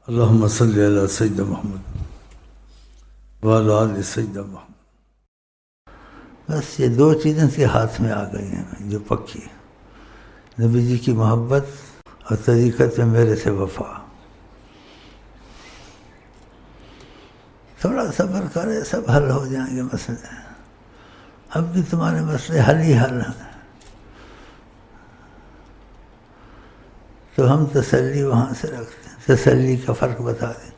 اللہم صلی علی سیدنا محمد وعلی آل سیدنا محمد۔ بس یہ دو چیزیں اس کے ہاتھ میں آ گئی ہیں جو پکی، نبی جی کی محبت اور طریقت میں میرے سے وفا۔ تھوڑا صبر کرے سب حل ہو جائیں گے مسئلے، اب بھی تمہارے مسئلے حل ہی حل ہیں۔ تو ہم تسلی وہاں سے رکھتے ہیں، تسلی کا فرق بتا دیں۔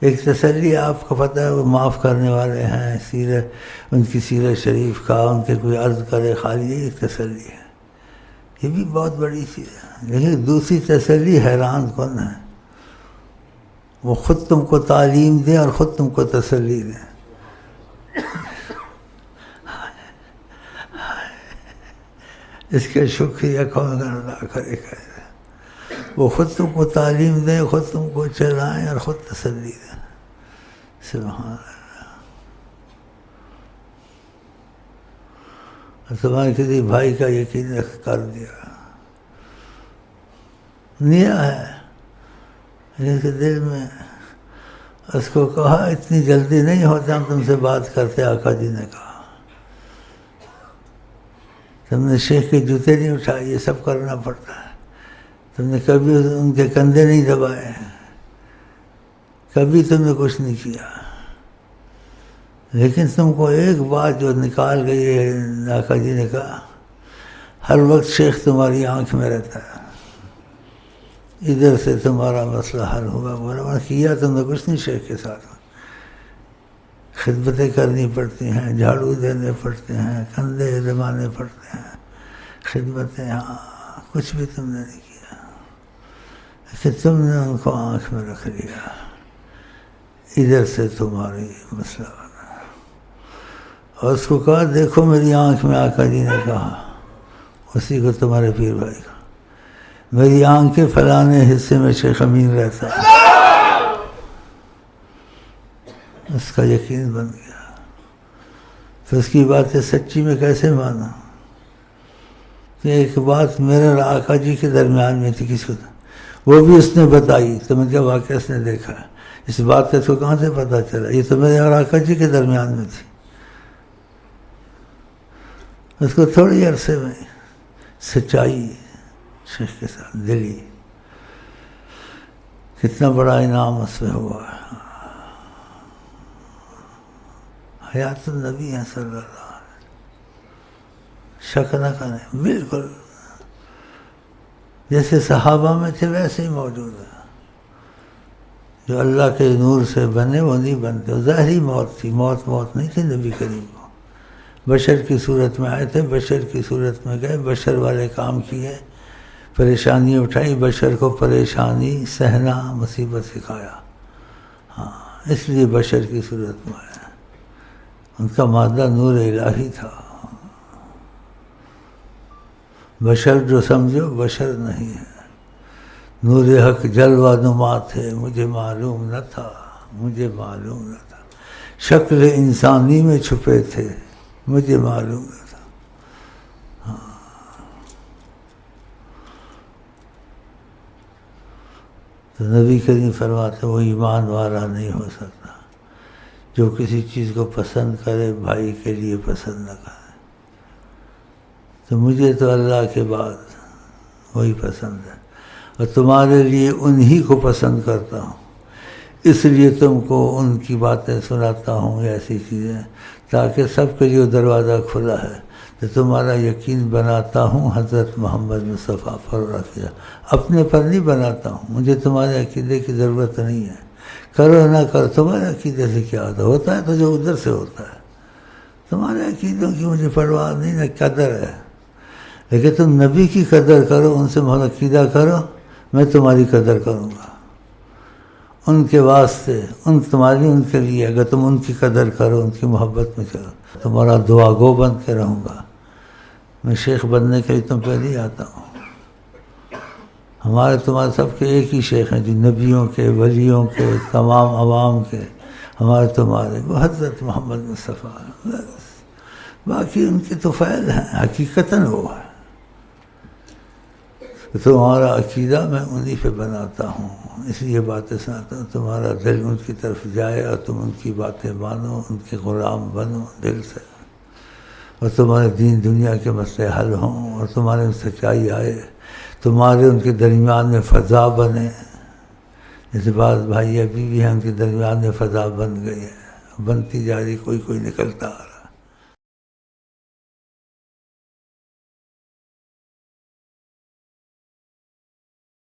ایک تسلی آپ کو پتہ ہے وہ معاف کرنے والے ہیں، سیرت ان کی سیرت شریف کا ان کے کوئی عرض کرے، خالی یہ ایک تسلی ہے، یہ بھی بہت بڑی چیز ہے۔ لیکن دوسری تسلی حیران کن ہے، وہ خود تم کو تعلیم دیں اور خود تم کو تسلی دیں۔ اس کا شکریہ کون ادا کرے گا؟ وہ خود تم کو تعلیم دیں، خود تم کو چلائیں اور خود تسلی دیں۔ سبحان اللہ۔ تمہارے کسی بھائی کا یقین کر دیا، نیا ہے لیکن کے دل میں اس کو کہا اتنی جلدی نہیں ہوتا ہم تم سے بات کرتے، آقا جی نے کہا تم نے شیخ کے جوتے نہیں اٹھائے، یہ سب کرنا پڑتا ہے، تم نے کبھی ان کے کندھے نہیں دبائے، کبھی تم نے کچھ نہیں کیا، لیکن تم کو ایک بات جو نکال گئی ہے، آقا جی نے کہا ہر وقت شیخ تمہاری آنکھ میں رہتا ہے، ادھر سے تمہارا مسئلہ حل ہوگا۔ بولا کیا تم نے کچھ نہیں، شیخ کے ساتھ خدمتیں کرنی پڑتی ہیں، جھاڑو دینے پڑتے ہیں، کندھے دبانے پڑتے ہیں، خدمتیں، ہاں کچھ بھی تم نے نہیں کیا، کہ تم نے ان کو آنکھ میں رکھ لیا، ادھر سے تمہاری مسئلہ بنا۔ اور اس کو کہا دیکھو میری آنکھ میں، آقا جی نے کہا اسی کو تمہارے پیر بھائی کا، میری آنکھ کے فلانے حصے میں شیخ امین رہتا ہے۔ اس کا یقین بن گیا، تو اس کی باتیں سچی میں کیسے مانا کہ ایک بات میرے اور آقا جی کے درمیان میں تھی، کس کو وہ بھی اس نے بتائی، تو میں کیا واقعہ اس نے دیکھا ہے، اس بات کا اس کو کہاں سے پتا چلا، یہ تو میرے اور آقا جی کے درمیان میں تھی۔ اس کو تھوڑی عرصے میں سچائی شیخ کے ساتھ دلی، کتنا بڑا انعام اس میں ہوا ہے۔ حیات النبی ہیں صلی اللہ علیہ وسلم، شک نہ کریں، بالکل جیسے صحابہ میں تھے ویسے ہی موجود ہے۔ جو اللہ کے نور سے بنے وہ نہیں بنتے، ظاہری موت تھی، موت نہیں تھی نبی کریم کو، بشر کی صورت میں آئے تھے، بشر کی صورت میں گئے، بشر والے کام کیے، پریشانی اٹھائی، بشر کو پریشانی سہنا مصیبت سکھایا، ہاں اس لیے بشر کی صورت میں آیا، ان کا مادہ نور الہی تھا۔ بشر جو سمجھو بشر نہیں ہے، نور حق جلوہ نما تھے، مجھے معلوم نہ تھا، مجھے معلوم نہ تھا، شکل انسانی میں چھپے تھے، مجھے معلوم نہ تھا۔ تو نبی کریم فرماتے وہ ایمان والا نہیں ہو سکتا جو کسی چیز کو پسند کرے بھائی کے لیے پسند نہ کرے۔ تو مجھے تو اللہ کے بعد وہی پسند ہے، اور تمہارے لیے انہی کو پسند کرتا ہوں، اس لیے تم کو ان کی باتیں سناتا ہوں، ایسی چیزیں، تاکہ سب کے لیے دروازہ کھلا ہے، تو تمہارا یقین بناتا ہوں حضرت محمد مصطفیٰ پر، اپنے پر نہیں بناتا ہوں، مجھے تمہارے عقیدے کی ضرورت نہیں ہے، کرو نہ کرو، تمہارے عقیدے سے کیا ہوتا ہے تو جو ادھر سے ہوتا ہے، تمہارے عقیدوں کی مجھے پرواہ نہیں، نہ قدر ہے، لیکن تم نبی کی قدر کرو، ان سے محبت عقیدہ کرو، میں تمہاری قدر کروں گا، ان کے واسطے، تمہاری ان کے لیے، اگر تم ان کی قدر کرو، ان کی محبت میں چلو، تمہارا دعا گو بن کے رہوں گا۔ میں شیخ بننے کے لیے تم پہ نہیں آتا ہوں، ہمارے تمہارے سب کے ایک ہی شیخ ہیں جو نبیوں کے، ولیوں کے، تمام عوام کے، ہمارے تمہارے وہ حضرت محمد مصطفیٰ، بس باقی ان کے تو فعل ہیں، حقیقتاً وہ ہے۔ کہ تمہارا عقیدہ میں انہی پہ بناتا ہوں، اس لیے باتیں سناتا ہوں، تمہارا دل ان کی طرف جائے اور تم ان کی باتیں مانو، ان کے غلام بنو دل سے، اور تمہارے دین دنیا کے مسئلے حل ہوں، اور تمہارے میں سچائی آئے، تمہارے ان کے درمیان میں فضا بنے. جیسے بعض بھائی ابھی بھی ہیں ان کے درمیان میں فضا بن گئی ہے، بنتی جا رہی، کوئی نکلتا آ رہا.